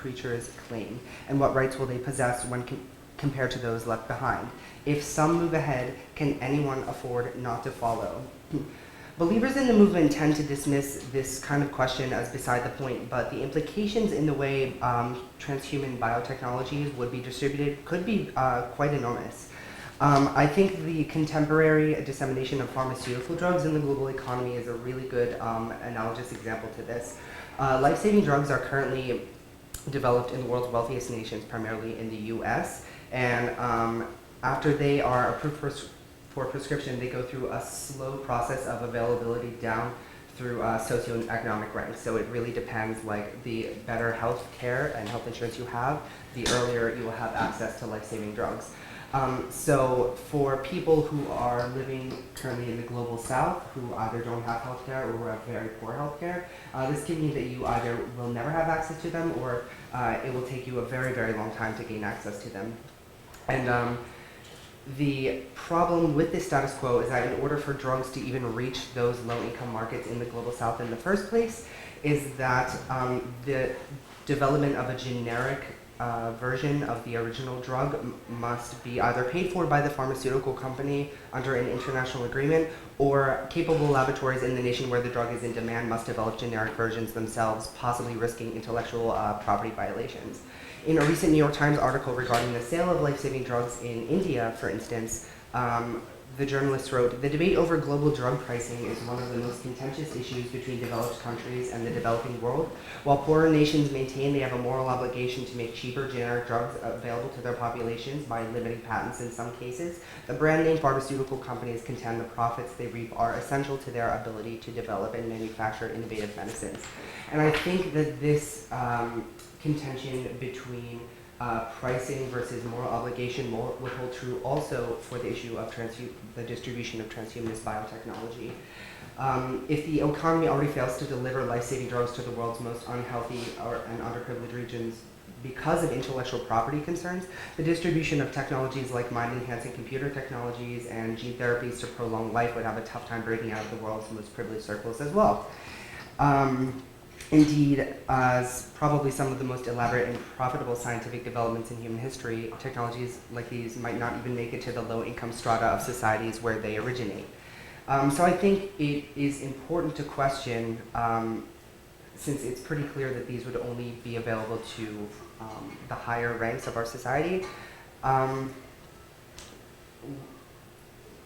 creatures claim, and what rights will they possess when compared to those left behind? If some move ahead, can anyone afford not to follow? Believers in the movement tend to dismiss this kind of question as beside the point, but the implications in the way transhuman biotechnologies would be distributed could be quite enormous. I think the contemporary dissemination of pharmaceutical drugs in the global economy is a really good analogous example to this. Life-saving drugs are currently developed in the world's wealthiest nations, primarily in the US, and after they are approved for prescription, they go through a slow process of availability down through socioeconomic ranks. So it really depends, like the better health care and health insurance you have, the earlier you will have access to life-saving drugs. So for people who are living currently in the global south, who either don't have health care or who have very poor health care, this can mean that you either will never have access to them or it will take you a very, very long time to gain access to them. And the problem with this status quo is that in order for drugs to even reach those low-income markets in the global south in the first place, is that the development of a generic version of the original drug must be either paid for by the pharmaceutical company under an international agreement, or capable laboratories in the nation where the drug is in demand must develop generic versions themselves, possibly risking intellectual property violations. In a recent New York Times article regarding the sale of life-saving drugs in India, for instance, the journalist wrote, "The debate over global drug pricing is one of the most contentious issues between developed countries and the developing world. While poorer nations maintain they have a moral obligation to make cheaper generic drugs available to their populations by limiting patents in some cases, the brand name pharmaceutical companies contend the profits they reap are essential to their ability to develop and manufacture innovative medicines." And I think that this contention between pricing versus moral obligation would hold true also for the issue of the distribution of transhumanist biotechnology. If the economy already fails to deliver life-saving drugs to the world's most unhealthy and underprivileged regions because of intellectual property concerns, the distribution of technologies like mind-enhancing computer technologies and gene therapies to prolong life would have a tough time breaking out of the world's most privileged circles as well. Indeed, as probably some of the most elaborate and profitable scientific developments in human history, technologies like these might not even make it to the low-income strata of societies where they originate. So I think it is important to question, since it's pretty clear that these would only be available to the higher ranks of our society,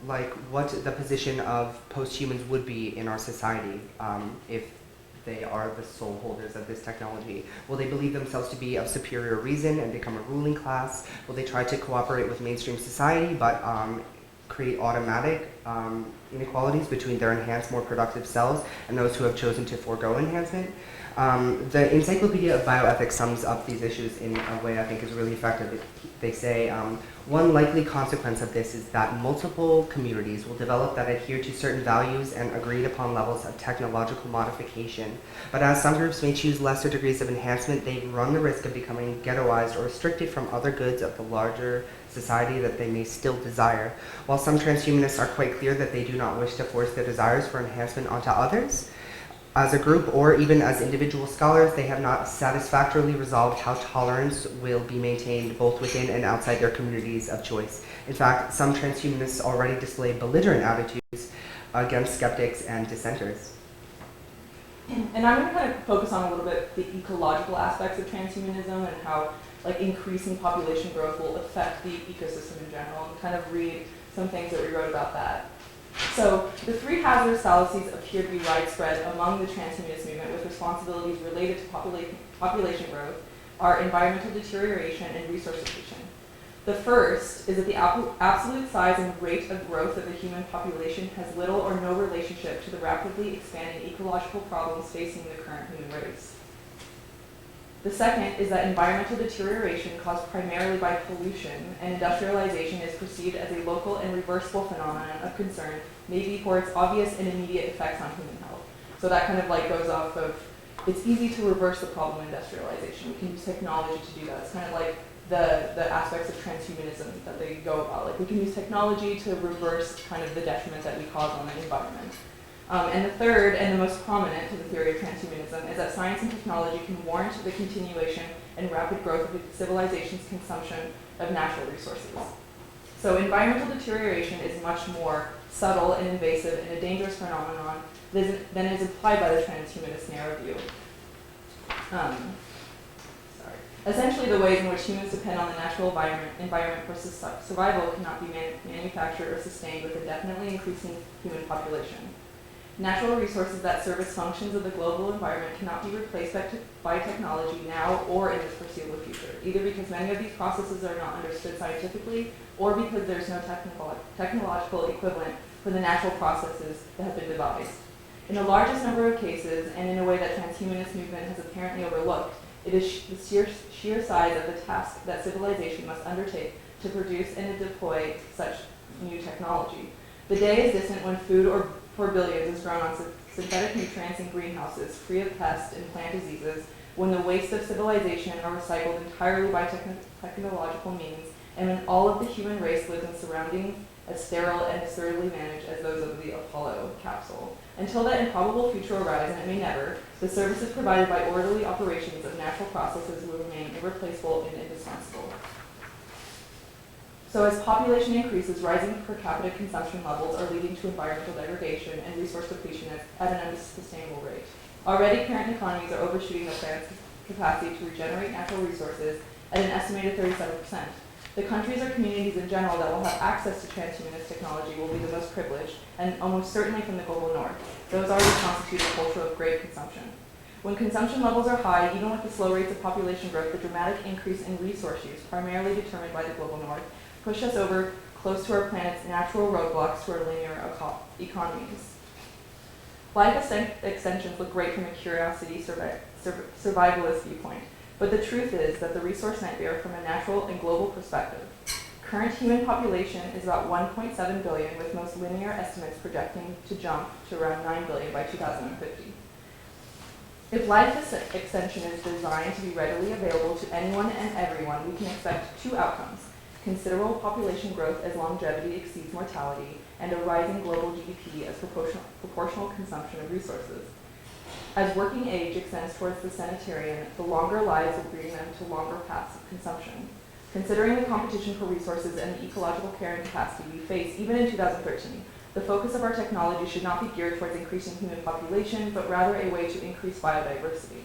like what the position of posthumans would be in our society if they are the sole holders of this technology. Will they believe themselves to be of superior reason and become a ruling class? Will they try to cooperate with mainstream society but create automatic inequalities between their enhanced, more productive selves and those who have chosen to forego enhancement? The Encyclopedia of Bioethics sums up these issues in a way I think is really effective. They say, one likely consequence of this is that multiple communities will develop that adhere to certain values and agreed upon levels of technological modification. But as some groups may choose lesser degrees of enhancement, they run the risk of becoming ghettoized or restricted from other goods of the larger society that they may still desire. While some transhumanists are quite clear that they do not wish to force their desires for enhancement onto others, as a group or even as individual scholars, they have not satisfactorily resolved how tolerance will be maintained both within and outside their communities of choice. In fact, some transhumanists already display belligerent attitudes against skeptics and dissenters. And I'm going to kind of focus on a little bit the ecological aspects of transhumanism and how increasing population growth will affect the ecosystem in general, and kind of read some things that we wrote about that. So the three hazardous fallacies appear to be widespread among the transhumanist movement with responsibilities related to population growth are environmental deterioration and resource depletion. The first is that the absolute size and rate of growth of the human population has little or no relationship to the rapidly expanding ecological problems facing the current human race. The second is that environmental deterioration caused primarily by pollution and industrialization is perceived as a local and reversible phenomenon of concern, maybe for its obvious and immediate effects on human health. So that kind of goes off of, it's easy to reverse the problem of industrialization. We can use technology to do that. It's kind of like the aspects of transhumanism that they go about. We can use technology to reverse kind of the detriment that we cause on the environment. And the third, and the most prominent to the theory of transhumanism, is that science and technology can warrant the continuation and rapid growth of civilization's consumption of natural resources. So environmental deterioration is much more subtle and invasive and a dangerous phenomenon than is implied by the transhumanist narrow view. Essentially, the ways in which humans depend on the natural environment for survival cannot be manufactured or sustained with a definitely increasing human population. Natural resources that service functions of the global environment cannot be replaced by technology now or in the foreseeable future, either because many of these processes are not understood scientifically or because there's no technological equivalent for the natural processes that have been devised. In the largest number of cases, and in a way that transhumanist movement has apparently overlooked, it is the sheer size of the task that civilization must undertake to produce and to deploy such new technology. The day is distant when food for billions is grown on synthetic nutrients in greenhouses, free of pests and plant diseases, when the wastes of civilization are recycled entirely by technological means, and when all of the human race lives in surroundings as sterile and absurdly managed as those of the Apollo capsule. Until that improbable future arrives, and it may never, the services provided by orderly operations of natural processes will remain irreplaceable and indispensable. So as population increases, rising per capita consumption levels are leading to environmental degradation and resource depletion at an unsustainable rate. Already, current economies are overshooting the planet's capacity to regenerate natural resources at an estimated 37%. The countries or communities in general that will have access to transhumanist technology will be the most privileged, and almost certainly from the global north. Those already constitute a culture of great consumption. When consumption levels are high, even with the slow rates of population growth, the dramatic increase in resource use, primarily determined by the global north, push us over close to our planet's natural roadblocks to our linear economies. Life extensions look great from a curiosity survivalist viewpoint, but the truth is that the resource nightmare from a natural and global perspective. Current human population is about 1.7 billion, with most linear estimates projecting to jump to around 9 billion by 2050. If life extension is designed to be readily available to anyone and everyone, we can expect two outcomes: considerable population growth as longevity exceeds mortality, and a rising global GDP as proportional consumption of resources. As working age extends towards the centenarian, the longer lives will bring them to longer paths of consumption. Considering the competition for resources and the ecological carrying capacity we face, even in 2013, the focus of our technology should not be geared towards increasing human population, but rather a way to increase biodiversity.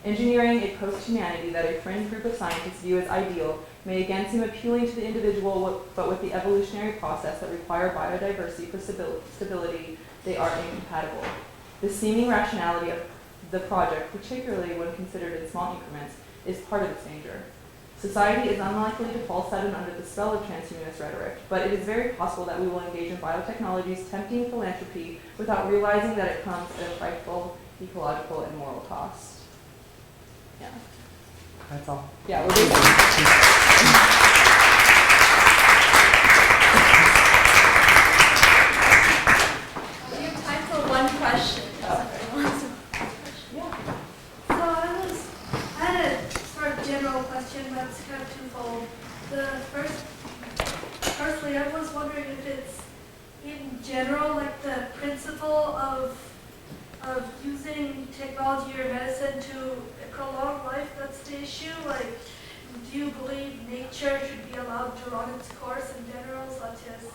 Engineering a post-humanity that a fringe group of scientists view as ideal may again seem appealing to the individual, but with the evolutionary process that require biodiversity for stability, they are incompatible. The seeming rationality of the project, particularly when considered in small increments, is part of its danger. Society is unlikely to fall sudden under the spell of transhumanist rhetoric, but it is very possible that we will engage in biotechnology's tempting philanthropy without realizing that it comes at a frightful ecological and moral cost. Yeah. That's all. Yeah, we're basically. We have time for one question. Yeah. So I had a sort of general question, but it's kind of twofold. Firstly, I was wondering if it's in general like the principle of using technology or medicine to prolong life that's the issue. Like, do you believe nature should be allowed to run its course in general, such as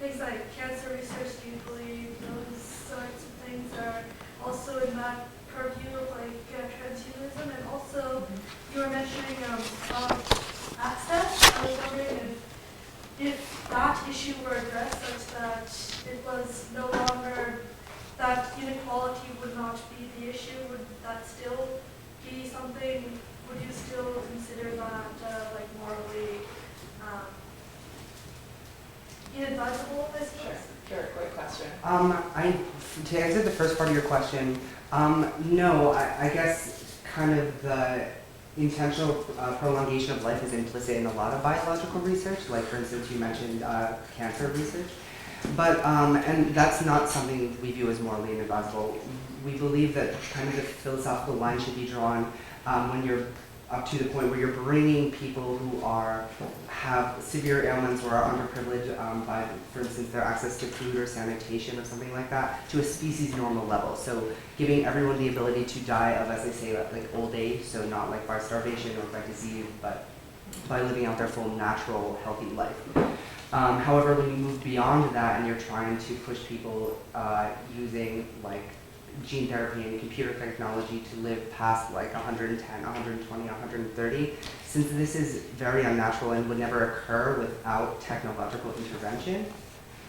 things like cancer research? Do you believe those sorts of things are also in that purview of like transhumanism? And also, you were mentioning access. I was wondering if that issue were addressed such that it was no longer, that inequality would not be the issue, would that still be something, would you still consider that like morally inadvisable, I suppose? Sure, great question. To answer the first part of your question, no, I guess kind of the intentional prolongation of life is implicit in a lot of biological research, like for instance you mentioned cancer research, but and that's not something we view as morally inadvisable. We believe that kind of the philosophical line should be drawn when you're up to the point where you're bringing people who have severe ailments or are underprivileged by, for instance, their access to food or sanitation or something like that, to a species normal level. So giving everyone the ability to die of, as they say, like old age, so not like by starvation or by disease, but by living out their full natural, healthy life. However, when you move beyond that and you're trying to push people using like gene therapy and computer technology to live past like 110, 120, 130, since this is very unnatural and would never occur without technological intervention,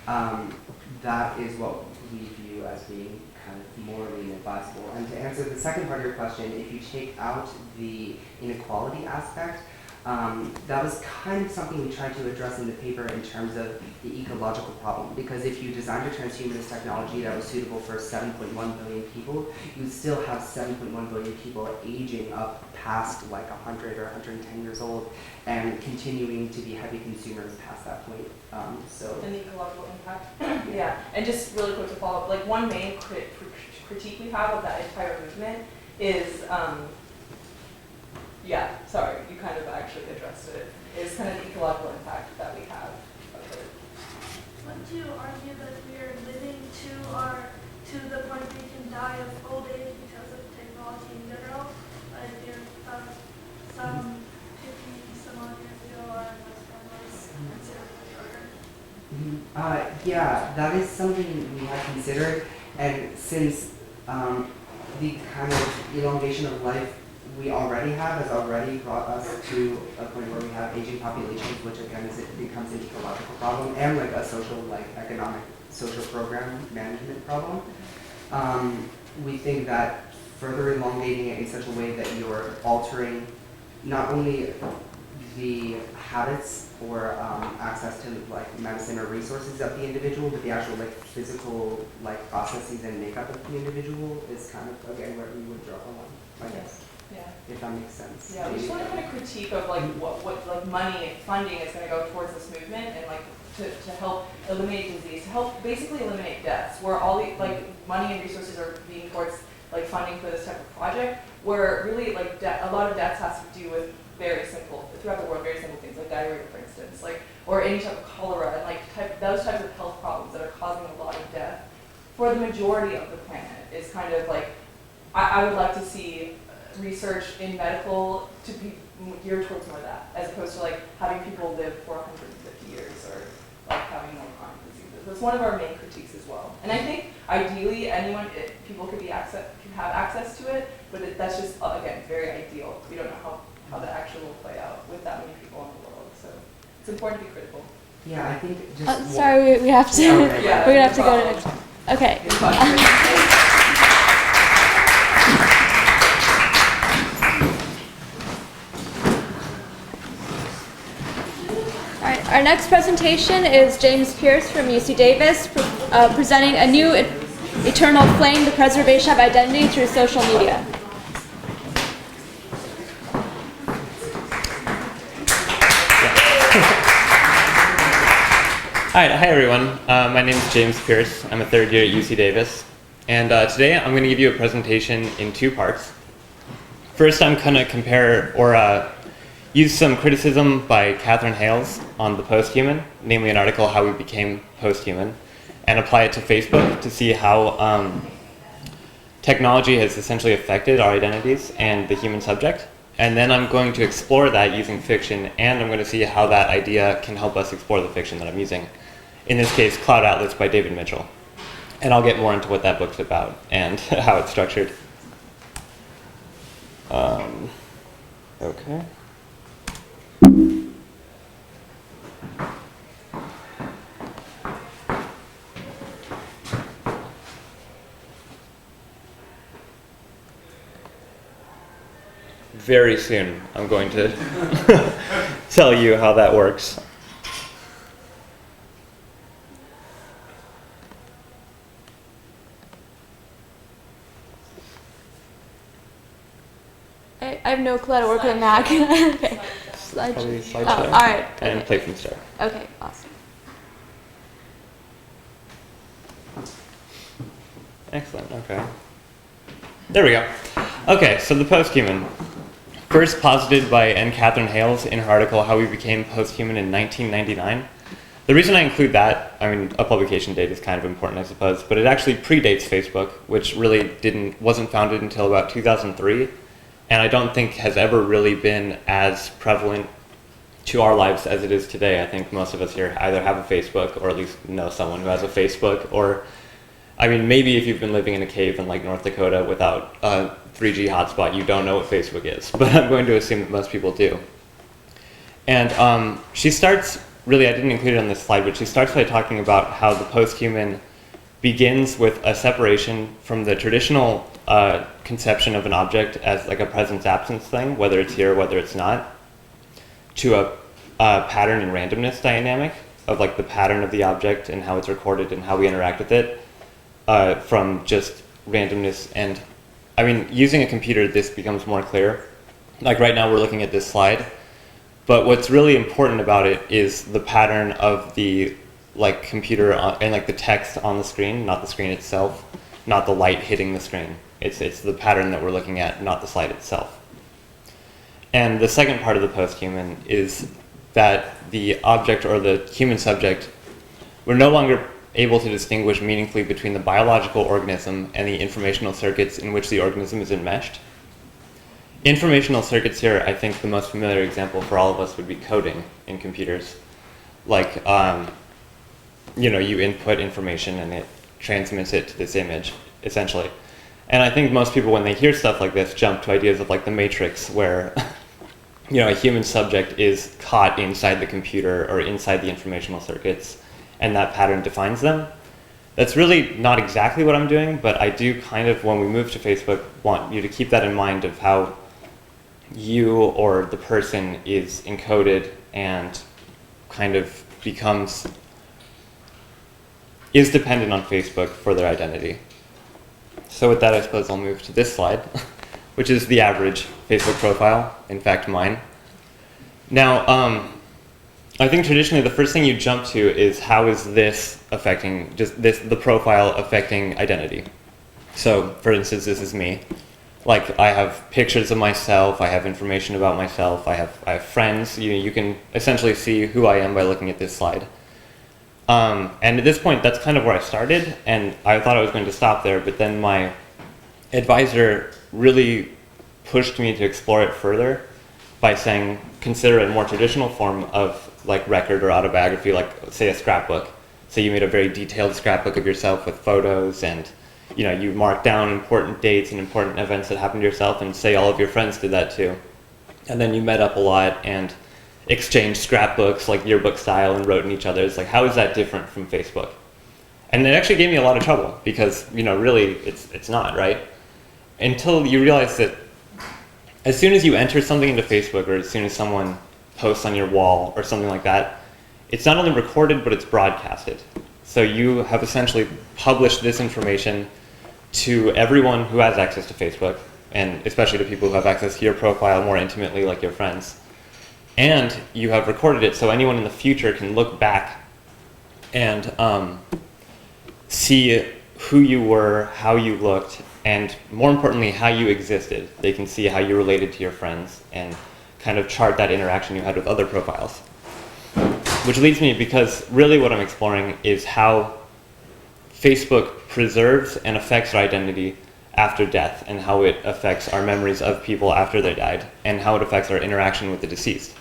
that is what we view as being kind of morally inadvisable. And to answer the second part of your question, if you take out the inequality aspect, that was kind of something we tried to address in the paper in terms of the ecological problem. Because if you designed a transhumanist technology that was suitable for 7.1 billion people, you would still have 7.1 billion people aging up past like 100 or 110 years old and continuing to be heavy consumers past that point. And the ecological impact. Yeah, and just really quick to follow up, like one main critique we have of that entire movement is yeah, sorry, you kind of actually addressed it. Is kind of the ecological impact that we have of it. Wouldn't you argue that we are living to the point we can die of old age because of technology in general? Like some 50 some odd years ago, our lifespan was considerably shorter. Yeah, that is something we have considered, and since the kind of elongation of life we already have has already brought us to a point where we have aging populations, which again becomes an ecological problem and like a social, like economic, social program management problem. We think that further elongating it in such a way that you're altering not only the habits or access to like medicine or resources of the individual, but the actual like physical like processes and makeup of the individual is kind of again where we would draw the line, I guess. Yeah. If that makes sense. Yeah, we just want to kind of critique of like what like money and funding is going to go towards this movement and like to help eliminate disease, to help basically eliminate deaths, where all the like money and resources are being towards like funding for this type of project, where really like a lot of deaths has to do with very simple, throughout the world, very simple things like diarrhea, for instance, like or any type of cholera and like those types of health problems that are causing a lot of death for the majority of the planet is kind of like I would like to see research in medical to be geared towards more of that, as opposed to like having people live for 150 years or like having no chronic diseases. That's one of our main critiques as well. And I think ideally people could have access to it, but that's just again very ideal. We don't know how that actually will play out with that many people in the world. So it's important to be critical. Yeah, I think just sorry, we have to. Okay, yeah, we're gonna have to go to the next one. Okay. Our next presentation is James Pierce from UC Davis, presenting a new eternal flame, the preservation of identity through social media. Hi everyone. My name is James Pierce. I'm a third year at UC Davis. And today I'm going to give you a presentation in two parts. First, I'm going to compare or use some criticism by Catherine Hales on the posthuman, namely an article, How We Became Posthuman, and apply it to Facebook to see how technology has essentially affected our identities and the human subject. And then I'm going to explore that using fiction, and I'm going to see how that idea can help us explore the fiction that I'm using. In this case, Cloud Atlas by David Mitchell. And I'll get more into what that book's about and how it's structured. Okay. Very soon, I'm going to tell you how that works. I have no clue how to work with a Mac. Okay. Probably Oh, slideshow. all right. And Okay. play from start. Okay, awesome. Excellent, okay. There we go. Okay, so the posthuman. first posited by N. Catherine Hales in her article, How We Became Posthuman in 1999. The reason I include that, I mean, a publication date is kind of important, I suppose, but it actually predates Facebook, which really wasn't founded until about 2003, and I don't think has ever really been as prevalent to our lives as it is today. I think most of us here either have a Facebook or at least know someone who has a Facebook, or, I mean, maybe if you've been living in a cave in like North Dakota without a 3G hotspot, you don't know what Facebook is, but I'm going to assume that most people do. And she starts, really I didn't include it on this slide, but she starts by talking about how the posthuman begins with a separation from the traditional conception of an object as like a presence-absence thing, whether it's here, whether it's not, to a pattern and randomness dynamic of like the pattern of the object and how it's recorded and how we interact with it, from just randomness. And I mean, using a computer, this becomes more clear. Like right now we're looking at this slide, but what's really important about it is the pattern of the like computer and like the text on the screen, not the screen itself, not the light hitting the screen. It's the pattern that we're looking at, not the slide itself. And the second part of the posthuman is that the object or the human subject, we're no longer able to distinguish meaningfully between the biological organism and the informational circuits in which the organism is enmeshed. Informational circuits here, I think the most familiar example for all of us would be coding in computers. Like, you know, you input information and it transmits it to this image, essentially. And I think most people, when they hear stuff like this, jump to ideas of like the Matrix, where you know, a human subject is caught inside the computer or inside the informational circuits, and that pattern defines them. That's really not exactly what I'm doing, but I do kind of, when we move to Facebook, want you to keep that in mind of how you or the person is encoded and kind of is dependent on Facebook for their identity. So with that, I suppose I'll move to this slide, which is the average Facebook profile, in fact mine. Now, I think traditionally the first thing you jump to is how is this affecting, the profile affecting identity. So for instance, this is me. Like I have pictures of myself, I have information about myself, I have friends. You can essentially see who I am by looking at this slide. And at this point, that's kind of where I started, and I thought I was going to stop there, but then my advisor really pushed me to explore it further by saying, consider it a more traditional form of like record or autobiography, like say a scrapbook. So you made a very detailed scrapbook of yourself with photos, and you know, you mark down important dates and important events that happened to yourself, and say all of your friends did that too. And then you met up a lot and exchanged scrapbooks like yearbook style and wrote in each other's. Like, how is that different from Facebook? And it actually gave me a lot of trouble because, you know, really it's not, right? Until you realize that as soon as you enter something into Facebook, or as soon as someone posts on your wall or something like that, it's not only recorded, but it's broadcasted. So you have essentially published this information to everyone who has access to Facebook, and especially to people who have access to your profile more intimately, like your friends. And you have recorded it so anyone in the future can look back and see who you were, how you looked, and more importantly, how you existed. They can see how you related to your friends and kind of chart that interaction you had with other profiles. Which leads me, because really what I'm exploring is how Facebook preserves and affects our identity after death, and how it affects our memories of people after they died, and how it affects our interaction with the deceased.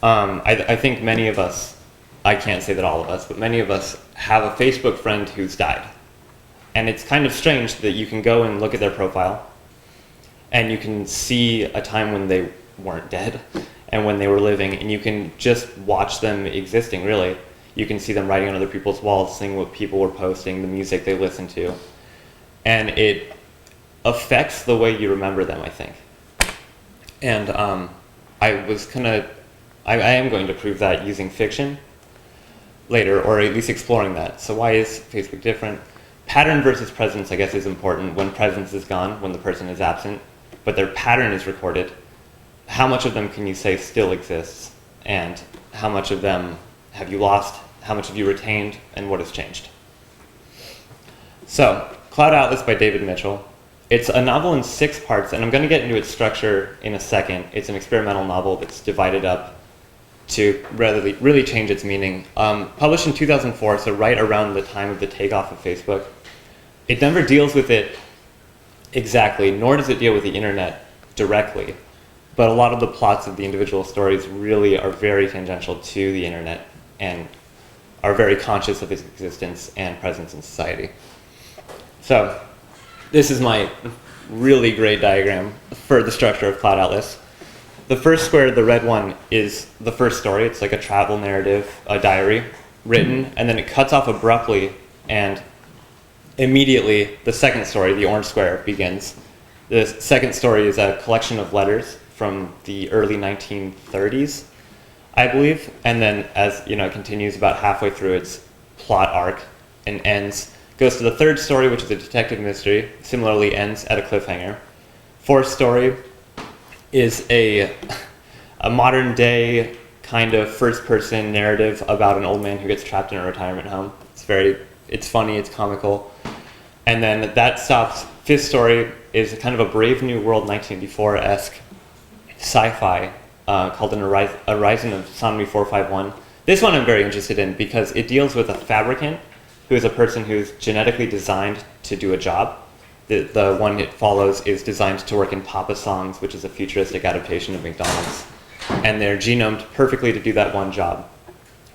I think many of us, I can't say that all of us, but many of us have a Facebook friend who's died. And it's kind of strange that you can go and look at their profile, and you can see a time when they weren't dead, and when they were living, and you can just watch them existing, really. You can see them writing on other people's walls, seeing what people were posting, the music they listened to. And it affects the way you remember them, I think. And I am going to prove that using fiction later, or at least exploring that. So why is Facebook different? Pattern versus presence, I guess, is important. When presence is gone, when the person is absent, but their pattern is recorded, how much of them can you say still exists? And how much of them have you lost? How much have you retained? And what has changed? So, Cloud Atlas by David Mitchell. It's a novel in 6 parts, and I'm going to get into its structure in a second. It's an experimental novel that's divided up to really change its meaning. Published in 2004, so right around the time of the takeoff of Facebook. It never deals with it exactly, nor does it deal with the internet directly. But a lot of the plots of the individual stories really are very tangential to the internet and are very conscious of its existence and presence in society. So this is my really great diagram for the structure of Cloud Atlas. The first square, the red one, is the first story. It's like a travel narrative, a diary written, and then it cuts off abruptly, and immediately the second story, the orange square, begins. The second story is a collection of letters from the early 1930s, I believe, and then as it continues about halfway through its plot arc and ends, goes to the third story, which is a detective mystery, similarly ends at a cliffhanger. Fourth story is a modern day kind of first person narrative about an old man who gets trapped in a retirement home. It's funny, it's comical. And then that stops. Fifth story is kind of a Brave New World 1984-esque sci-fi called A Horizon of Sonomy 451. This one I'm very interested in because it deals with a fabricant who is a person who's genetically designed to do a job. The one it follows is designed to work in Papa Songs, which is a futuristic adaptation of McDonald's. And they're genomed perfectly to do that one job.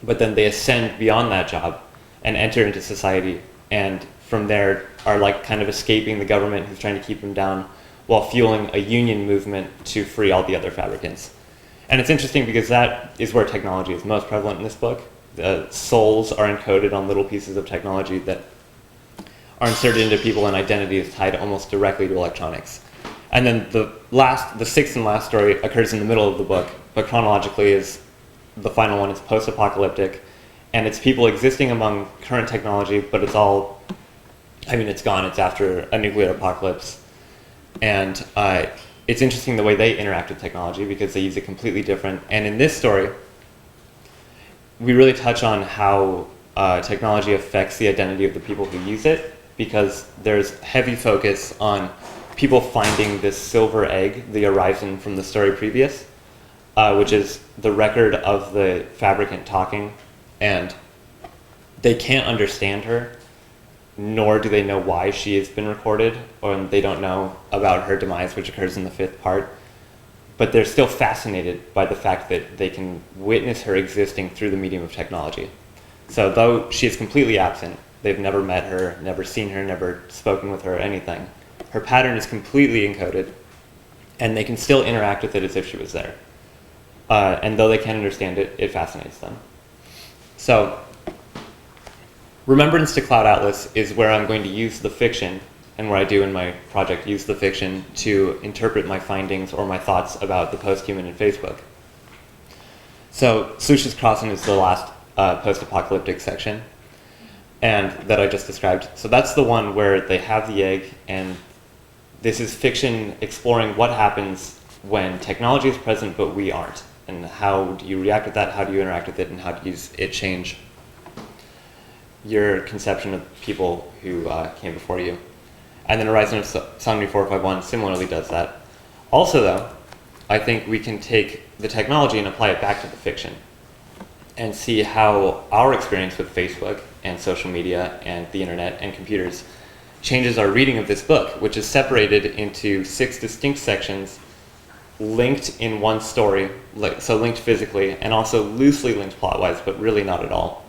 But then they ascend beyond that job and enter into society, and from there are like kind of escaping the government who's trying to keep them down while fueling a union movement to free all the other fabricants. And it's interesting because that is where technology is most prevalent in this book. The souls are encoded on little pieces of technology that are inserted into people, and identity is tied almost directly to electronics. And then the sixth and last story occurs in the middle of the book, but chronologically is the final one is post-apocalyptic, and it's people existing among current technology, but it's all, it's gone. It's after a nuclear apocalypse. And it's interesting the way they interact with technology because they use it completely different. And in this story, we really touch on how technology affects the identity of the people who use it, because there's heavy focus on people finding this silver egg, the horizon from the story previous, which is the record of the fabricant talking, and they can't understand her, nor do they know why she has been recorded, or they don't know about her demise, which occurs in the 5th part. But they're still fascinated by the fact that they can witness her existing through the medium of technology. So though she is completely absent, they've never met her, never seen her, never spoken with her or anything, her pattern is completely encoded, and they can still interact with it as if she was there. And though they can't understand it, it fascinates them. So Remembrance to Cloud Atlas is where I'm going to use the fiction, and where I do in my project, use the fiction to interpret my findings or my thoughts about the posthuman in Facebook. So Slush's Crossing is the last post-apocalyptic section, and that I just described. So that's the one where they have the egg, and this is fiction exploring what happens when technology is present but we aren't, and how do you react with that, how do you interact with it, and how does it change your conception of people who came before you. And then Horizon of Sonomy 451 similarly does that. Also though, I think we can take the technology and apply it back to the fiction and see how our experience with Facebook and social media and the internet and computers changes our reading of this book, which is separated into 6 distinct sections linked in one story, so linked physically, and also loosely linked plot-wise, but really not at all.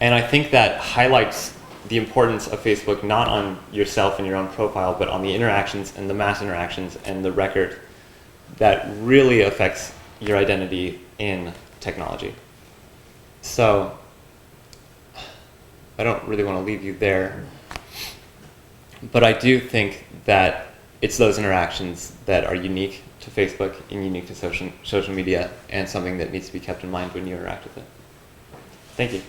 And I think that highlights the importance of Facebook not on yourself and your own profile, but on the interactions and the mass interactions and the record that really affects your identity in technology. So I don't really want to leave you there, but I do think that it's those interactions that are unique to Facebook and unique to social media, and something that needs to be kept in mind when you interact with it. Thank you.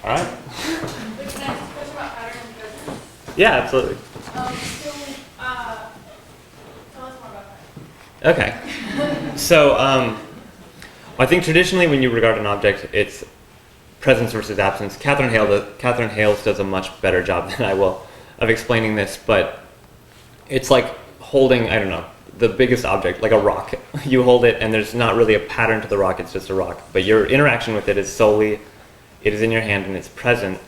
All right. Can I ask a question about pattern and presence? Yeah, absolutely. Tell us more about Okay. So I think traditionally when you regard an object, it's presence versus absence. Catherine Hales does a much better job than I will of explaining this, but it's like holding, I don't know, the biggest object, like a rock. You hold it and there's not really a pattern to the rock, it's just a rock. But your interaction with it is solely, it is in your hand and it's present,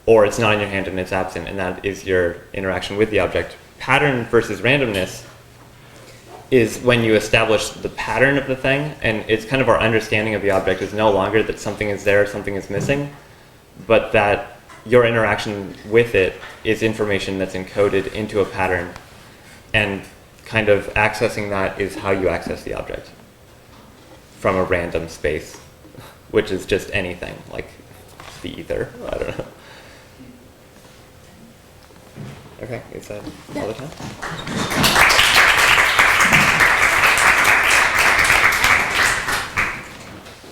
or it's not in your hand and it's absent, and that is your interaction with the object. Pattern versus randomness is when you establish the pattern of the thing, and it's kind of our understanding of the object is no longer that something is there, something is missing, but that your interaction with it is information that's encoded into a pattern, and kind of accessing that is how you access the object from a random space, which is just anything, like the ether, I don't know. Okay, is that all the time?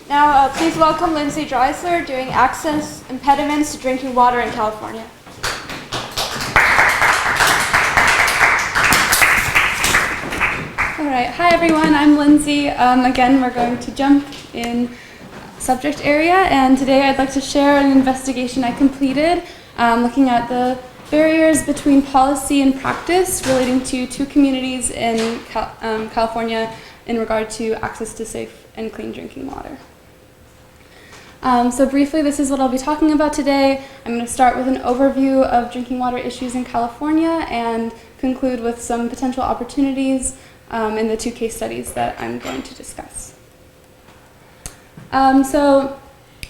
Now, please welcome Lindsay Dreizler doing Access Impediments to Drinking Water in California. All right, hi everyone, I'm Lindsay. Again, we're going to jump in subject area, and today I'd like to share an investigation I completed looking at the barriers between policy and practice relating to two communities in California in regard to access to safe and clean drinking water. So briefly, this is what I'll be talking about today. I'm going to start with an overview of drinking water issues in California and conclude with some potential opportunities in the two case studies that I'm going to discuss. So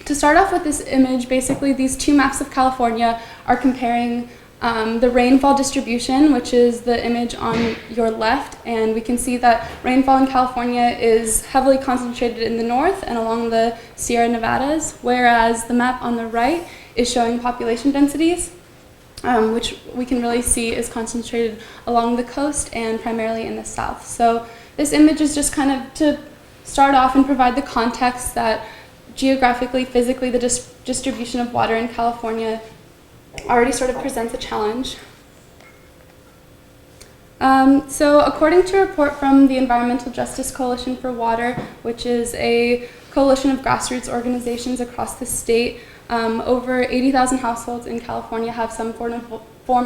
to start off with this image, basically these two maps of California are comparing the rainfall distribution, which is the image on your left, and we can see that rainfall in California is heavily concentrated in the north and along the Sierra Nevadas, whereas the map on the right is showing population densities, which we can really see is concentrated along the coast and primarily in the south. So this image is just kind of to start off and provide the context that geographically, physically, the distribution of water in California already sort of presents a challenge. So according to a report from the Environmental Justice Coalition for Water, which is a coalition of grassroots organizations across the state, over 80,000 households in California have some form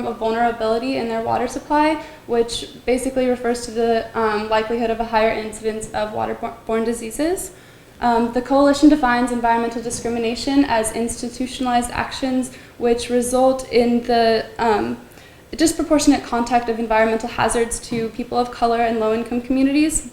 of vulnerability in their water supply, which basically refers to the likelihood of a higher incidence of waterborne diseases. The coalition defines environmental discrimination as institutionalized actions which result in the disproportionate contact of environmental hazards to people of color and low-income communities.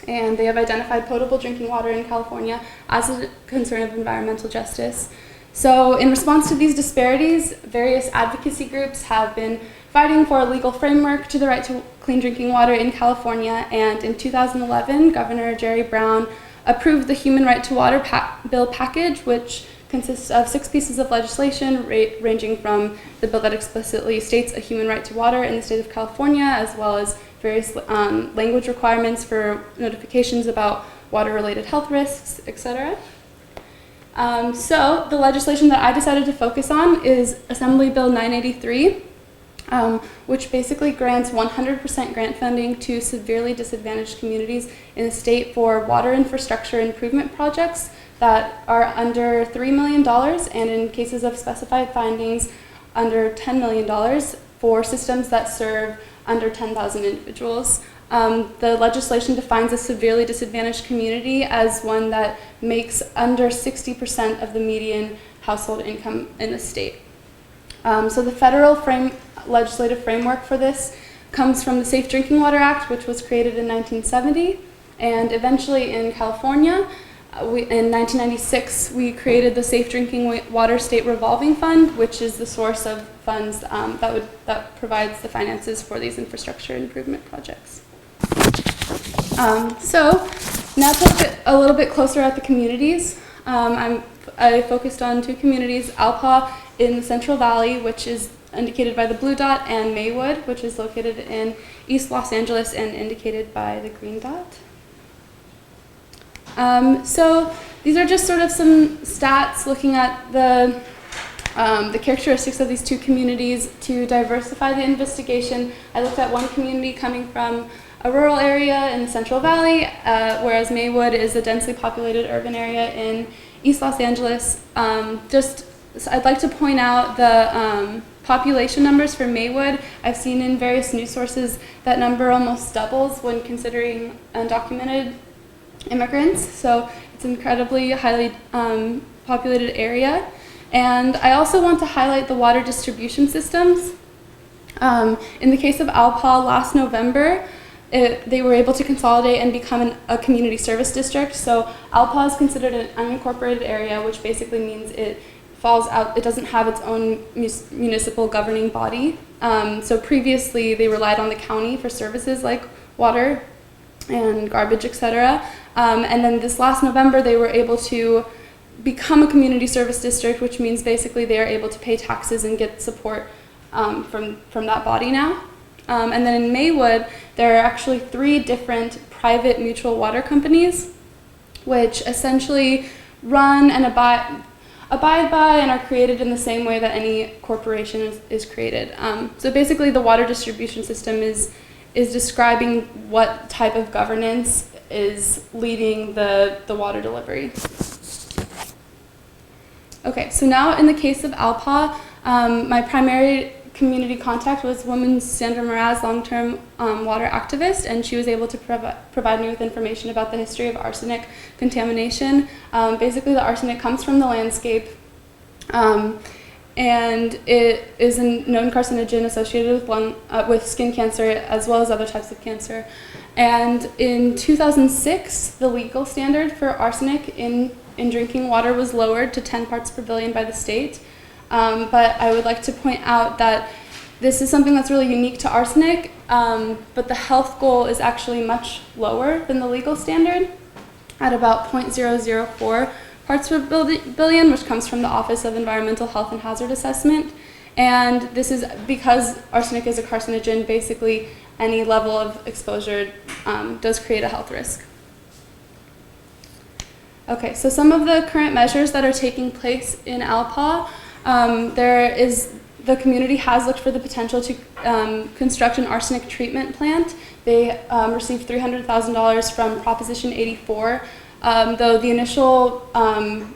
And they have identified potable drinking water in California as a concern of environmental justice. So in response to these disparities, various advocacy groups have been fighting for a legal framework to the right to clean drinking water in California. And in 2011, Governor Jerry Brown approved the Human Right to Water bill package, which consists of 6 pieces of legislation ranging from the bill that explicitly states a human right to water in the state of California, as well as various language requirements for notifications about water-related health risks, etc. So the legislation that I decided to focus on is Assembly Bill 983, which basically grants 100% grant funding to severely disadvantaged communities in the state for water infrastructure improvement projects that are under $3 million, and in cases of specified findings, under $10 million for systems that serve under 10,000 individuals. The legislation defines a severely disadvantaged community as one that makes under 60% of the median household income in the state. So the federal legislative framework for this comes from the Safe Drinking Water Act, which was created in 1970, and eventually in California, in 1996, we created the Safe Drinking Water State Revolving Fund, which is the source of funds that provides the finances for these infrastructure improvement projects. So now to look a little bit closer at the communities. I focused on 2 communities, Alpa in the Central Valley, which is indicated by the blue dot, and Maywood, which is located in East Los Angeles and indicated by the green dot. So these are just sort of some stats looking at the characteristics of these 2 communities to diversify the investigation. I looked at one community coming from a rural area in the Central Valley, whereas Maywood is a densely populated urban area in East Los Angeles. I'd like to point out the population numbers for Maywood. I've seen in various news sources that number almost doubles when considering undocumented immigrants. So it's an incredibly highly populated area. And I also want to highlight the water distribution systems. In the case of Alpa last November, they were able to consolidate and become a community service district. So Alpa is considered an unincorporated area, which basically means it falls out, it doesn't have its own municipal governing body. So previously they relied on the county for services like water and garbage, etc. And then this last November they were able to become a community service district, which means basically they are able to pay taxes and get support from that body now. And then in Maywood, there are actually 3 different private mutual water companies, which essentially run and abide by and are created in the same way that any corporation is created. So basically the water distribution system is describing what type of governance is leading the water delivery. Okay, so now in the case of Alpa, my primary community contact was woman Sandra Mraz, long-term water activist, and she was able to provide me with information about the history of arsenic contamination. Basically, the arsenic comes from the landscape, and it is a known carcinogen associated with skin cancer as well as other types of cancer. And in 2006, the legal standard for arsenic in drinking water was lowered to 10 parts per billion by the state. But I would like to point out that this is something that's really unique to arsenic, but the health goal is actually much lower than the legal standard at about 0.004 parts per billion, which comes from the Office of Environmental Health and Hazard Assessment. And this is because arsenic is a carcinogen, basically any level of exposure does create a health risk. Okay, so some of the current measures that are taking place in Alpa, the community has looked for the potential to construct an arsenic treatment plant. They received $300,000 from Proposition 84, though the initial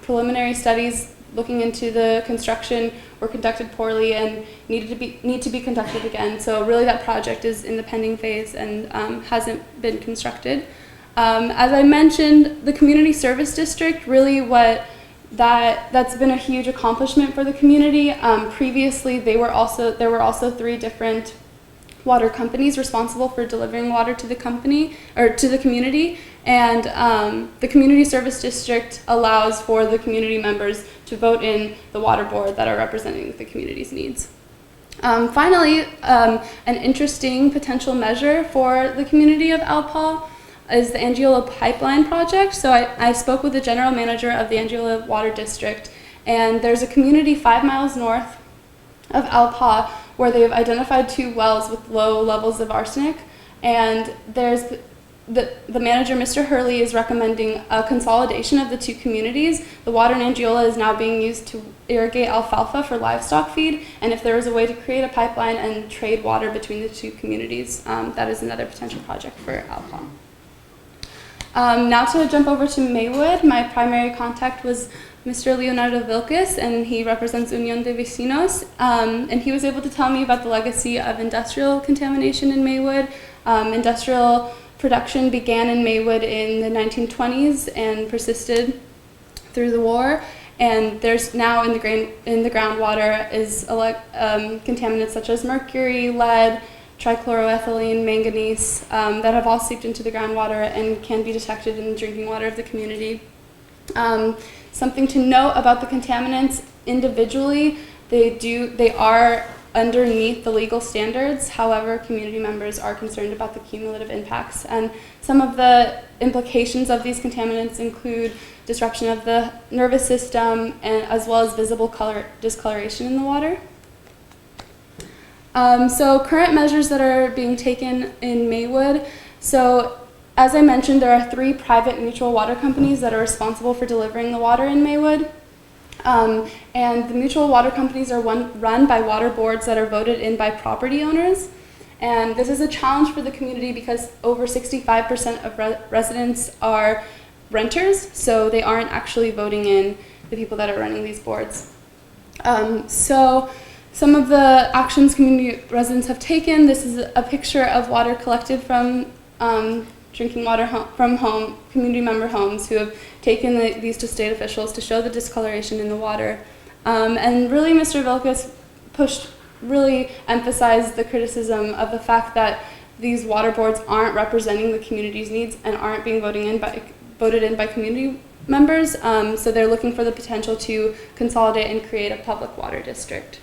preliminary studies looking into the construction were conducted poorly and need to be conducted again. So really that project is in the pending phase and hasn't been constructed. As I mentioned, the community service district, really that's been a huge accomplishment for the community. Previously, there were also 3 different water companies responsible for delivering water to the community, and the community service district allows for the community members to vote in the water board that are representing the community's needs. Finally, an interesting potential measure for the community of Alpa is the Angiola Pipeline Project. So I spoke with the general manager of the Angiola Water District, and there's a community 5 miles north of Alpa where they've identified 2 wells with low levels of arsenic, and there's the manager, Mr. Hurley, is recommending a consolidation of the 2 communities. The water in Angiola is now being used to irrigate alfalfa for livestock feed, and if there was a way to create a pipeline and trade water between the 2 communities, that is another potential project for Alpa. Now to jump over to Maywood, my primary contact was Mr. Leonardo Vilcas, and he represents Unión de Vecinos, and he was able to tell me about the legacy of industrial contamination in Maywood. Industrial production began in Maywood in the 1920s and persisted through the war, and there's now in the groundwater is contaminants such as mercury, lead, trichloroethylene, manganese, that have all seeped into the groundwater and can be detected in the drinking water of the community. Something to note about the contaminants individually, they are underneath the legal standards. However, community members are concerned about the cumulative impacts, and some of the implications of these contaminants include disruption of the nervous system and as well as visible discoloration in the water. So current measures that are being taken in Maywood. So as I mentioned, there are 3 private mutual water companies that are responsible for delivering the water in Maywood. And the mutual water companies are run by water boards that are voted in by property owners. And this is a challenge for the community because over 65% of residents are renters, so they aren't actually voting in the people that are running these boards. So some of the actions community residents have taken, this is a picture of water collected from drinking water from community member homes who have taken these to state officials to show the discoloration in the water. And really Mr. Vilkas really emphasized the criticism of the fact that these water boards aren't representing the community's needs and aren't being voted in by community members. So they're looking for the potential to consolidate and create a public water district.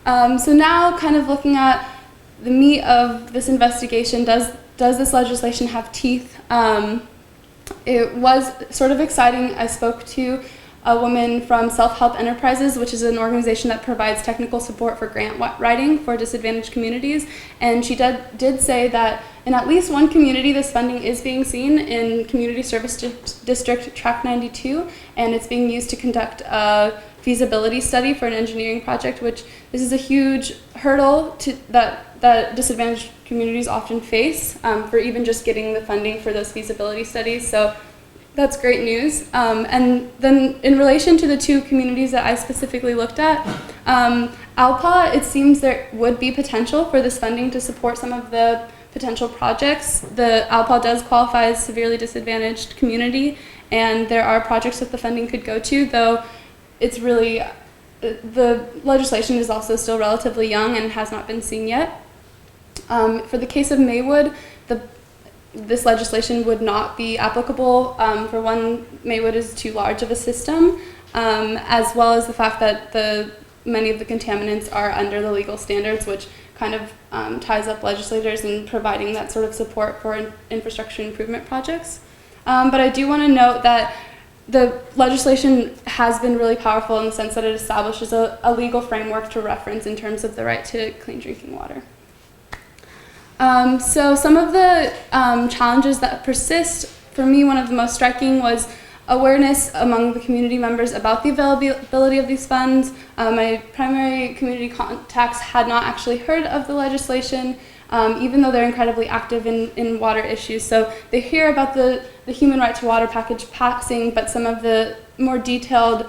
So now kind of looking at the meat of this investigation, does this legislation have teeth? It was sort of exciting. I spoke to a woman from Self-Help Enterprises, which is an organization that provides technical support for grant writing for disadvantaged communities. And she did say that in at least one community, this funding is being seen in Community Service District Track 92, and it's being used to conduct a feasibility study for an engineering project, which this is a huge hurdle that disadvantaged communities often face for even just getting the funding for those feasibility studies. So that's great news. And then in relation to the two communities that I specifically looked at, Alpa, it seems there would be potential for this funding to support some of the potential projects. The Alpa does qualify as severely disadvantaged community, and there are projects that the funding could go to, though it's really, the legislation is also still relatively young and has not been seen yet. For the case of Maywood, this legislation would not be applicable. For one, Maywood is too large of a system, as well as the fact that many of the contaminants are under the legal standards, which kind of ties up legislators in providing that sort of support for infrastructure improvement projects. But I do want to note that the legislation has been really powerful in the sense that it establishes a legal framework to reference in terms of the right to clean drinking water. So some of the challenges that persist, for me, one of the most striking was awareness among the community members about the availability of these funds. My primary community contacts had not actually heard of the legislation, even though they're incredibly active in water issues. So they hear about the human right to water package passing, but some of the more detailed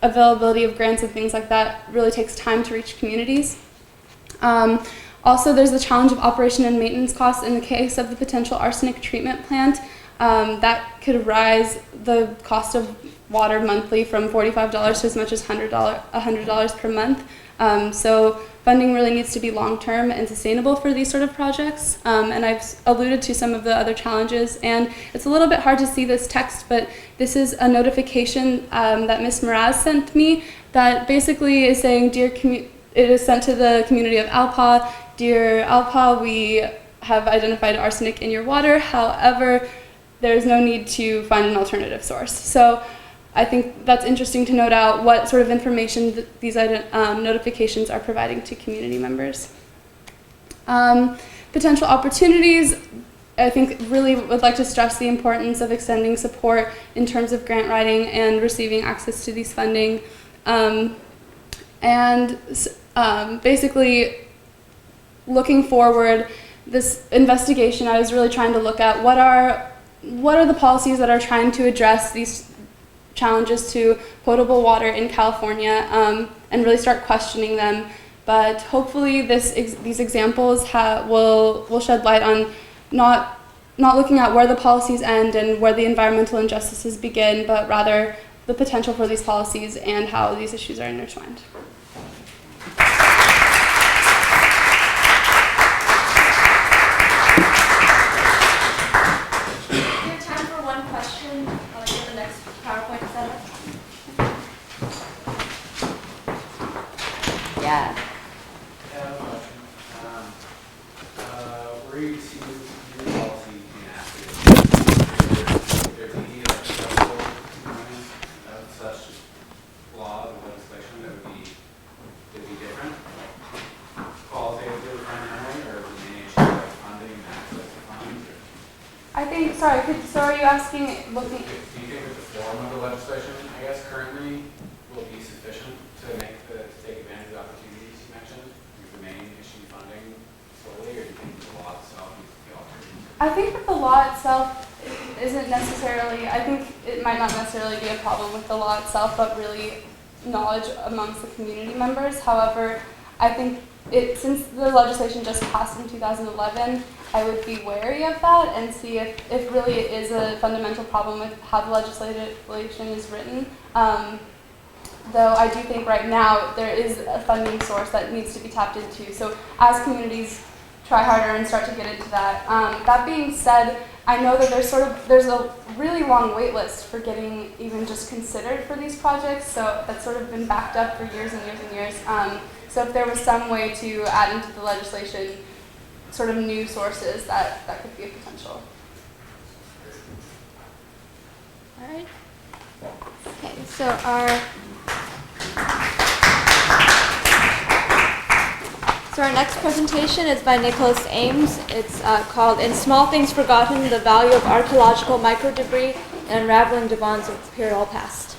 availability of grants and things like that really takes time to reach communities. Also, there's the challenge of operation and maintenance costs in the case of the potential arsenic treatment plant. That could rise the cost of water monthly from $45 to as much as $100 per month. So funding really needs to be long-term and sustainable for these sort of projects. And I've alluded to some of the other challenges, and it's a little bit hard to see this text, but this is a notification that Ms. Mraz sent me that basically is saying, it is sent to the community of Alpa. Dear Alpa, we have identified arsenic in your water. However, there's no need to find an alternative source. So I think that's interesting to note out what sort of information these notifications are providing to community members. Potential opportunities, I think really would like to stress the importance of extending support in terms of grant writing and receiving access to these funding. Basically, looking forward, this investigation, I was really trying to look at what are the policies that are trying to address these challenges to potable water in California, and really start questioning them. But hopefully these examples will shed light on not looking at where the policies end and where the environmental injustices begin, but rather the potential for these policies and how these issues are intertwined. Yeah. I have a question. Where you see new policy enacted, would there be a structural component of such law or legislation that would be different? Qualitatively, primarily, or would be an issue like funding and access to funds? I think, so are you asking, Do you think that the form of the legislation, I guess, currently will be sufficient to take advantage of the opportunities you mentioned, the main issue funding? I think that the law itself isn't necessarily, I think it might not necessarily be a problem with the law itself, but really knowledge amongst the community members. However, I think since the legislation just passed in 2011, I would be wary of that and see if really it is a fundamental problem with how the legislation is written. Though I do think right now there is a funding source that needs to be tapped into. So as communities try harder and start to get into that. That being said, I know that there's a really long wait list for getting even just considered for these projects. So that's sort of been backed up for years and years and years. So if there was some way to add into the legislation sort of new sources, that could be a potential. All right. Okay, so our next presentation is by Nicholas Ames. It's called In Small Things Forgotten, the Value of Archaeological Microdebris and Unraveling Dhiban's Imperial Past.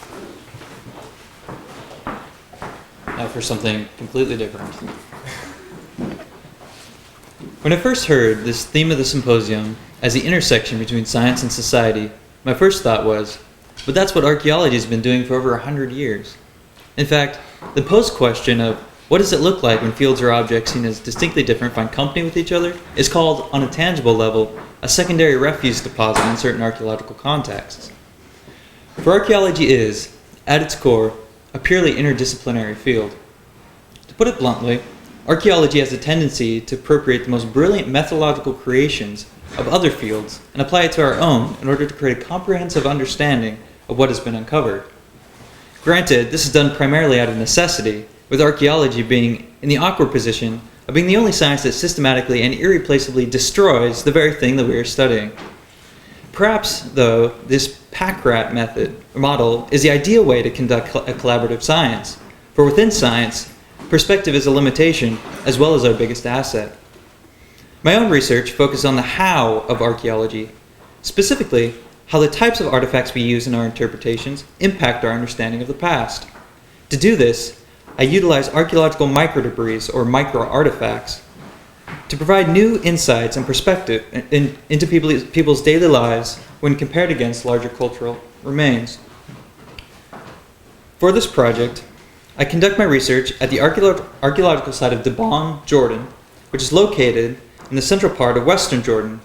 Now for something completely different. When I first heard this theme of the symposium as the intersection between science and society, my first thought was, but that's what archaeology has been doing for over 100 years. In fact, the post-question of what does it look like when fields or objects seen as distinctly different find company with each other is called, on a tangible level, a secondary refuse deposit in certain archaeological contexts. For archaeology is, at its core, a purely interdisciplinary field. To put it bluntly, archaeology has a tendency to appropriate the most brilliant methodological creations of other fields and apply it to our own in order to create a comprehensive understanding of what has been uncovered. Granted, this is done primarily out of necessity, with archaeology being in the awkward position of being the only science that systematically and irreplaceably destroys the very thing that we are studying. Perhaps, though, this pack-rat model is the ideal way to conduct a collaborative science, for within science, perspective is a limitation as well as our biggest asset. My own research focuses on the how of archaeology, specifically how the types of artifacts we use in our interpretations impact our understanding of the past. To do this, I utilize archaeological microdebris, or micro-artifacts, to provide new insights and perspective into people's daily lives when compared against larger cultural remains. For this project, I conduct my research at the archaeological site of Dhiban, Jordan, which is located in the central part of western Jordan.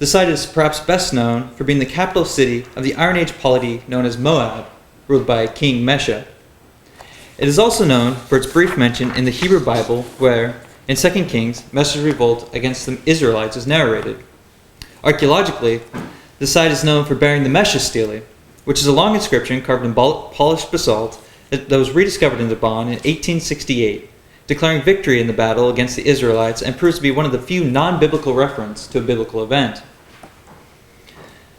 The site is perhaps best known for being the capital city of the Iron Age polity known as Moab, ruled by King Mesha. It is also known for its brief mention in the Hebrew Bible where, in 2 Kings, Mesha's revolt against the Israelites is narrated. Archaeologically, the site is known for bearing the Mesha stele, which is a long inscription carved in polished basalt that was rediscovered in Dhiban in 1868, declaring victory in the battle against the Israelites and proves to be one of the few non-biblical references to a biblical event.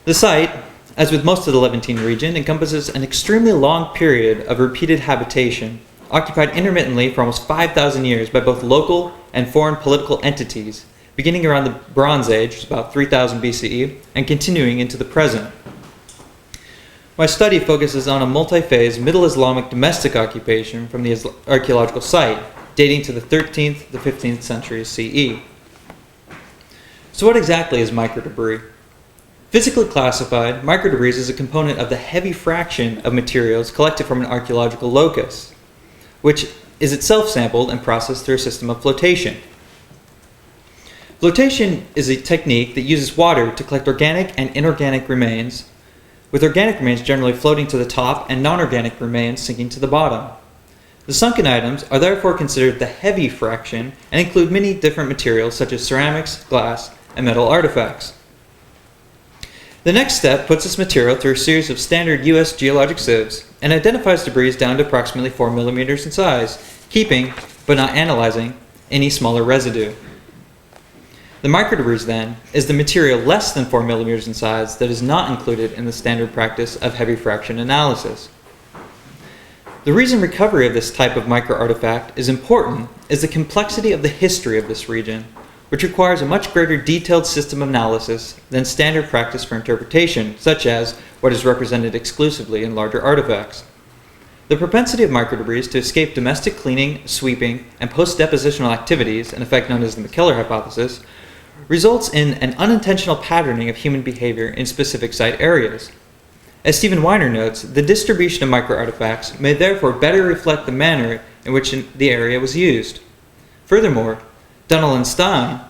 The site, as with most of the Levantine region, encompasses an extremely long period of repeated habitation, occupied intermittently for almost 5,000 years by both local and foreign political entities, beginning around the Bronze Age, which is about 3000 BCE, and continuing into the present. My study focuses on a multi-phase Middle Islamic domestic occupation from the archaeological site, dating to the 13th to 15th centuries CE. So what exactly is microdebris? Physically classified, microdebris is a component of the heavy fraction of materials collected from an archaeological locus, which is itself sampled and processed through a system of flotation. Flotation is a technique that uses water to collect organic and inorganic remains, with organic remains generally floating to the top and non-organic remains sinking to the bottom. The sunken items are therefore considered the heavy fraction and include many different materials such as ceramics, glass, and metal artifacts. The next step puts this material through a series of standard U.S. geologic sieves and identifies debris down to approximately 4 millimeters in size, keeping, but not analyzing, any smaller residue. The microdebris, then, is the material less than 4 millimeters in size that is not included in the standard practice of heavy fraction analysis. The reason recovery of this type of microartifact is important is the complexity of the history of this region, which requires a much greater detailed system of analysis than standard practice for interpretation, such as what is represented exclusively in larger artifacts. The propensity of microdebris to escape domestic cleaning, sweeping, and post-depositional activities, an effect known as the McKellar hypothesis, results in an unintentional patterning of human behavior in specific site areas. As Stephen Weiner notes, the distribution of microartifacts may therefore better reflect the manner in which the area was used. Furthermore, Dunnell and Stein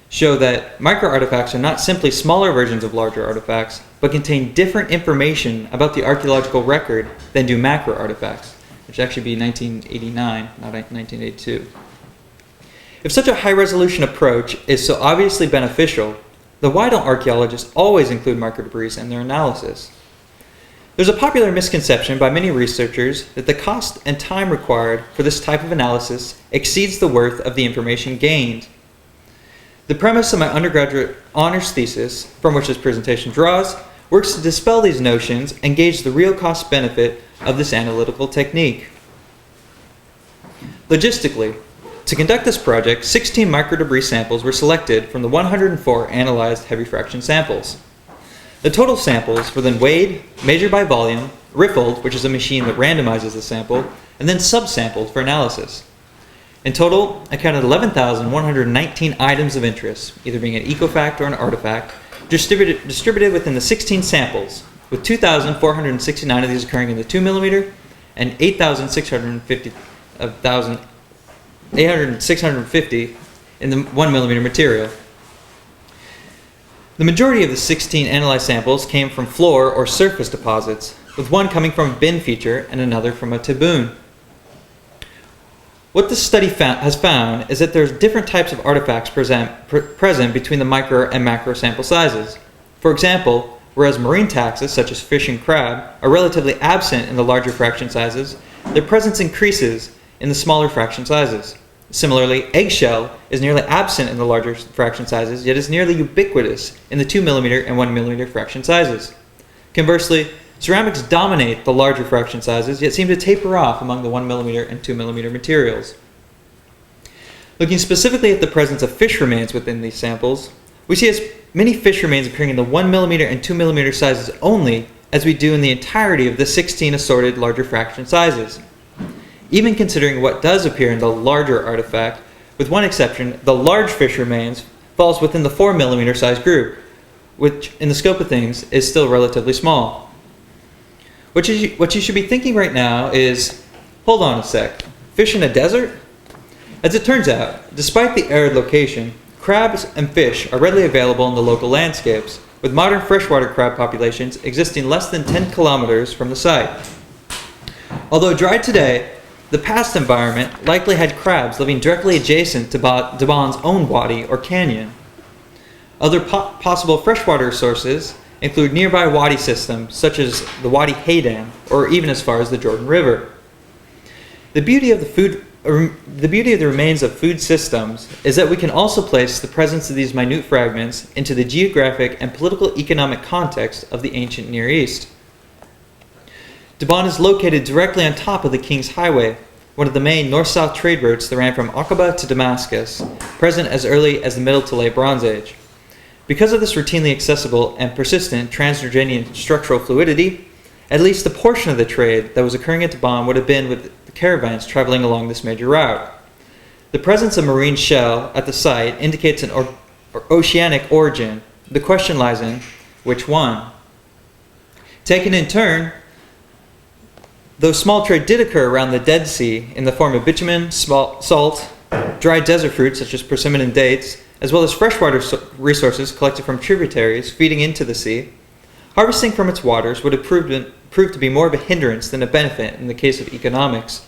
show that microartifacts are not simply smaller versions of larger artifacts, but contain different information about the archaeological record than do macroartifacts, which should actually be 1989, not 1982. If such a high-resolution approach is so obviously beneficial, then why don't archaeologists always include microdebris in their analysis? There's a popular misconception by many researchers that the cost and time required for this type of analysis exceeds the worth of the information gained. The premise of my undergraduate honors thesis, from which this presentation draws, works to dispel these notions and gauge the real cost-benefit of this analytical technique. Logistically, to conduct this project, 16 microdebris samples were selected from the 104 analyzed heavy fraction samples. The total samples were then weighed, measured by volume, riffled, which is a machine that randomizes the sample, and then subsampled for analysis. In total, I counted 11,119 items of interest, either being an ecofact or an artifact, distributed within the 16 samples, with 2,469 of these occurring in the 2 millimeter and 8,650 in the 1 millimeter material. The majority of the 16 analyzed samples came from floor or surface deposits, with one coming from a bin feature and another from a taboon. What this study has found is that there's different types of artifacts present between the micro and macro sample sizes. For example, whereas marine taxa, such as fish and crab, are relatively absent in the larger fraction sizes, their presence increases in the smaller fraction sizes. Similarly, eggshell is nearly absent in the larger fraction sizes, yet is nearly ubiquitous in the 2 millimeter and 1 millimeter fraction sizes. Conversely, ceramics dominate the larger fraction sizes, yet seem to taper off among the 1 millimeter and 2 millimeter materials. Looking specifically at the presence of fish remains within these samples, we see as many fish remains appearing in the 1 millimeter and 2 millimeter sizes only as we do in the entirety of the 16 assorted larger fraction sizes. Even considering what does appear in the larger artifact, with one exception, the large fish remains falls within the 4 millimeter size group, which in the scope of things is still relatively small. What you should be thinking right now is, hold on a sec, fish in a desert? As it turns out, despite the arid location, crabs and fish are readily available in the local landscapes, with modern freshwater crab populations existing less than 10 kilometers from the site. Although dry today, the past environment likely had crabs living directly adjacent to Dhiban's own wadi or canyon. Other possible freshwater sources include nearby wadi systems such as the Wadi Haydan or even as far as the Jordan River. The beauty of the remains of food systems is that we can also place the presence of these minute fragments into the geographic and political economic context of the ancient Near East. Dhiban is located directly on top of the King's Highway, one of the main north-south trade routes that ran from Aqaba to Damascus, present as early as the Middle to Late Bronze Age. Because of this routinely accessible and persistent trans-Jordanian structural fluidity, at least a portion of the trade that was occurring at Dhiban would have been with the caravans traveling along this major route. The presence of marine shell at the site indicates an oceanic origin. The question lies in which one. Taken in turn, though small trade did occur around the Dead Sea in the form of bitumen, salt, dried desert fruits such as persimmon and dates, as well as freshwater resources collected from tributaries feeding into the sea, harvesting from its waters would have proved to be more of a hindrance than a benefit in the case of economics.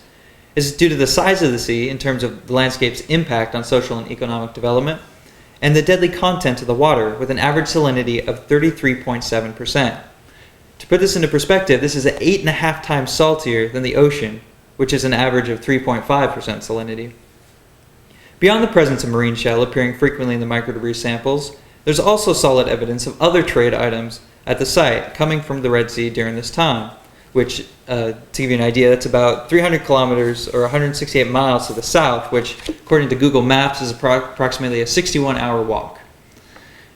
This is due to the size of the sea in terms of the landscape's impact on social and economic development, and the deadly content of the water with an average salinity of 33.7%. To put this into perspective, this is 8.5 times saltier than the ocean, which is an average of 3.5% salinity. Beyond the presence of marine shell appearing frequently in the microdebris samples, there's also solid evidence of other trade items at the site coming from the Red Sea during this time, which, to give you an idea, that's about 300 kilometers or 168 miles to the south, which, according to Google Maps, is approximately a 61-hour walk.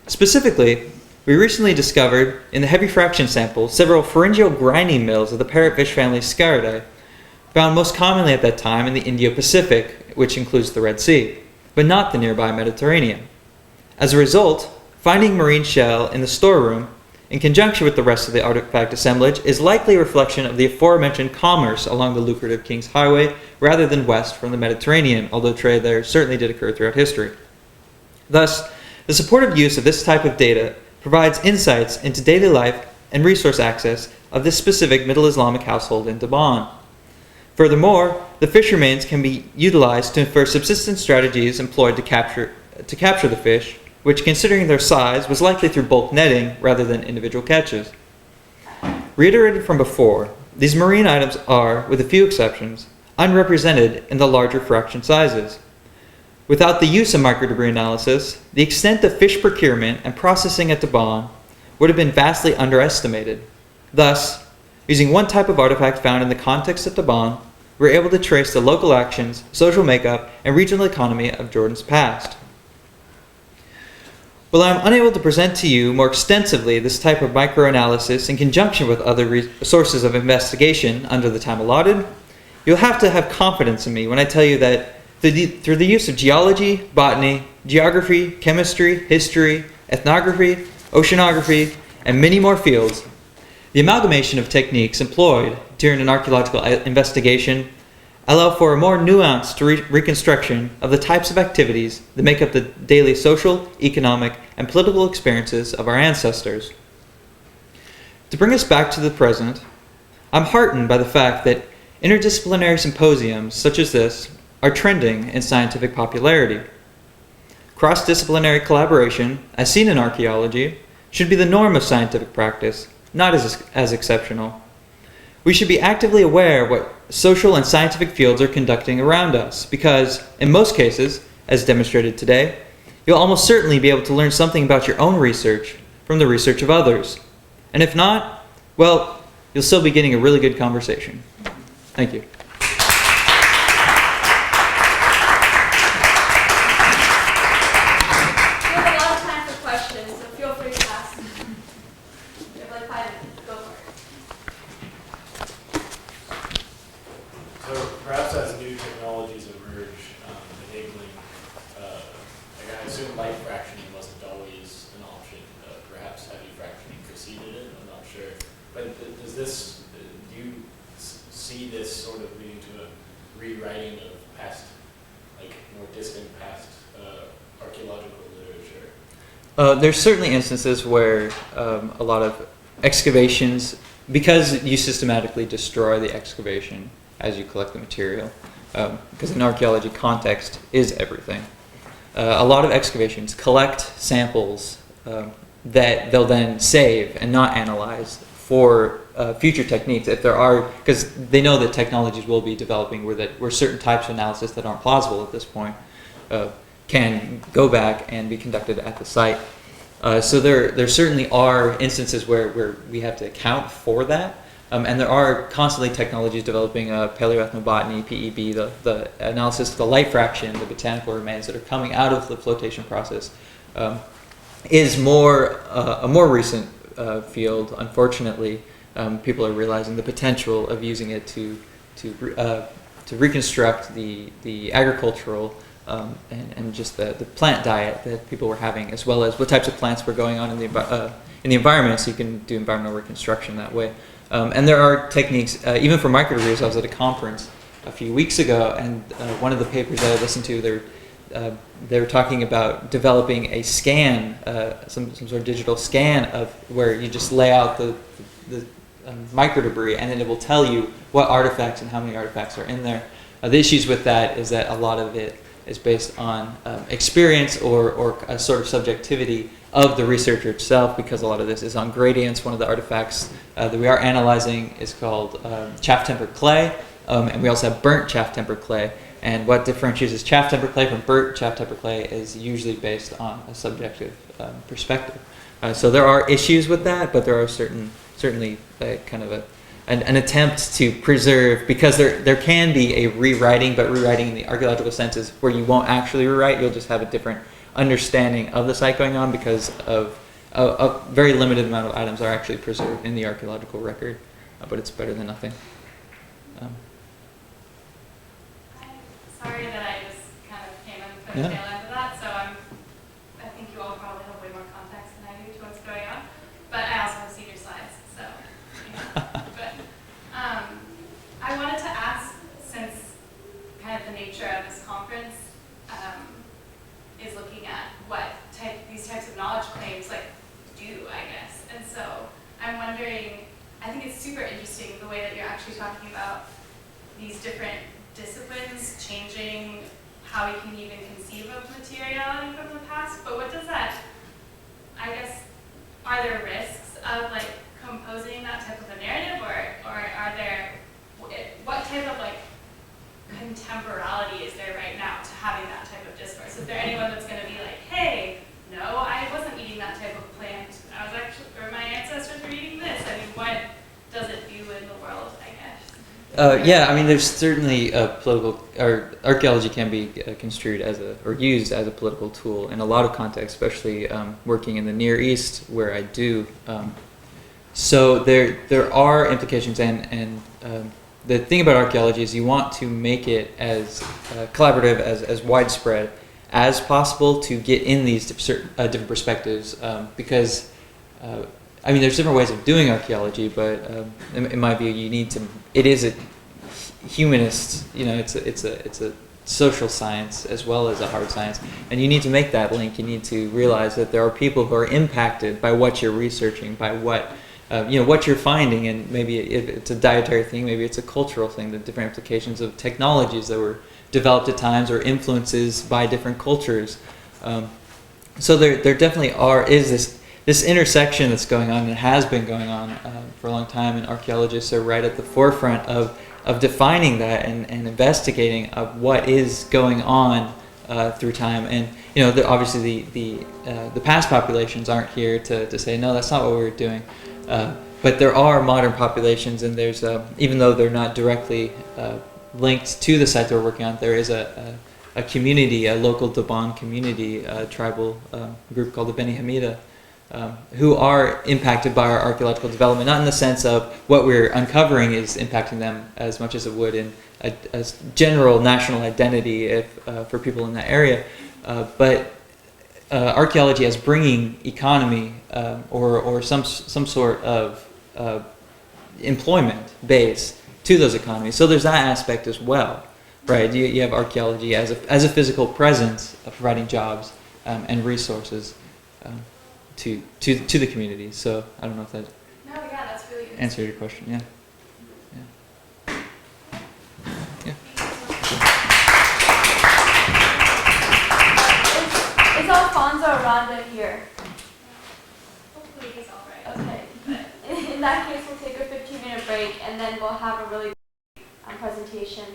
Specifically, we recently discovered in the heavy fraction sample several pharyngeal grinding mills of the parrotfish family Scaridae, found most commonly at that time in the Indo-Pacific, which includes the Red Sea, but not the nearby Mediterranean. As a result, finding marine shell in the storeroom, in conjunction with the rest of the artifact assemblage, is likely a reflection of the aforementioned commerce along the lucrative King's Highway rather than west from the Mediterranean, although trade there certainly did occur throughout history. Thus, the supportive use of this type of data provides insights into daily life and resource access of this specific Middle Islamic household in Dhiban. Furthermore, the fish remains can be utilized to infer subsistence strategies employed to capture the fish, which, considering their size, was likely through bulk netting rather than individual catches. Reiterated from before, these marine items are, with a few exceptions, unrepresented in the larger fraction sizes. Without the use of microdebris analysis, the extent of fish procurement and processing at Dhiban would have been vastly underestimated. Thus, using one type of artifact found in the context of Dhiban, we're able to trace the local actions, social makeup, and regional economy of Jordan's past. While I am unable to present to you more extensively this type of microanalysis in conjunction with other sources of investigation under the time allotted, you'll have to have confidence in me when I tell you that through the use of geology, botany, geography, chemistry, history, ethnography, oceanography, and many more fields, the amalgamation of techniques employed during an archaeological investigation allow for a more nuanced reconstruction of the types of activities that make up the daily social, economic, and political experiences of our ancestors. To bring us back to the present, I'm heartened by the fact that interdisciplinary symposiums such as this are trending in scientific popularity. Cross-disciplinary collaboration, as seen in archaeology, should be the norm of scientific practice, not as exceptional. We should be actively aware of what social and scientific fields are conducting around us, because, in most cases, as demonstrated today, you'll almost certainly be able to learn something about your own research from the research of others. And if not, well, you'll still be getting a really good conversation. Thank you. There's certainly instances where a lot of excavations, because you systematically destroy the excavation as you collect the material, because in archaeology context is everything. A lot of excavations collect samples that they'll then save and not analyze for future techniques if there are, because they know that technologies will be developing where certain types of analysis that aren't plausible at this point can go back and be conducted at the site. So there certainly are instances where we have to account for that. And there are constantly technologies developing, paleoethnobotany, PEB, the analysis of the light fraction, the botanical remains that are coming out of the flotation process, is a more recent field. Unfortunately, people are realizing the potential of using it to reconstruct the agricultural and just the plant diet that people were having, as well as what types of plants were going on in the environment, so you can do environmental reconstruction that way. And there are techniques, even for microdebris. I was at a conference a few weeks ago, and one of the papers that I listened to, they were talking about developing a scan, some sort of digital scan of where you just lay out the microdebris, and then it will tell you what artifacts and how many artifacts are in there. The issues with that is that a lot of it is based on experience or a sort of subjectivity of the researcher itself, because a lot of this is on gradients. One of the artifacts that we are analyzing is called chaff-tempered clay, and we also have burnt chaff-tempered clay. And what differentiates chaff-tempered clay from burnt chaff-tempered clay is usually based on a subjective perspective. So there are issues with that, but there are certainly kind of an attempt to preserve, because there can be a rewriting, but rewriting in the archaeological sense is where you won't actually rewrite. You'll just have a different understanding of the site going on, because of a very limited amount of items are actually preserved in the archaeological record, but it's better than nothing. Sorry that I just kind of came in the tail end of that, so I think you all talking about these different disciplines changing how we can even conceive of materiality from the past, but what does that, I guess, are there risks of like composing that type of a narrative, or are there, what type of like contemporality is there right now to having that type of discourse? Is there anyone that's going to be like, hey, no, I wasn't eating that type of plant, I was actually, or my ancestors were eating this? I mean, what does it do in the world, I guess? Yeah, I mean, there's certainly a political, or archaeology can be construed as or used as a political tool in a lot of contexts, especially working in the Near East, where I do. So there are implications, and the thing about archaeology is you want to make it as collaborative, as widespread as possible to get in these different perspectives, because I mean, there's different ways of doing archaeology, but in my view, it is a humanist, it's a social science as well as a hard science, and you need to make that link. You need to realize that there are people who are impacted by what you're researching, by what what you're finding, and maybe it's a dietary thing, maybe it's a cultural thing, the different implications of technologies that were developed at times or influences by different cultures. So there definitely is this intersection that's going on, and has been going on for a long time, and archaeologists are right at the forefront of defining that and investigating of what is going on through time. And obviously the past populations aren't here to say, no, that's not what we're doing. But there are modern populations, and there's even though they're not directly linked to the site that we're working on, there is a community, a local Dhiban community, a tribal group called the Beni Hamida, who are impacted by our archaeological development, not in the sense of what we're uncovering is impacting them as much as it would in a general national identity for people in that area, but archaeology as bringing economy or some sort of employment base to those economies. So there's that aspect as well, right? You have archaeology as a physical presence of providing jobs and resources to the community. So I don't know if that That's really good. answered your question. Yeah. Is Alfonso Aranda here? Hopefully he's all right. Okay. In that case, we'll take a 15-minute break, and then we'll have a really good presentation by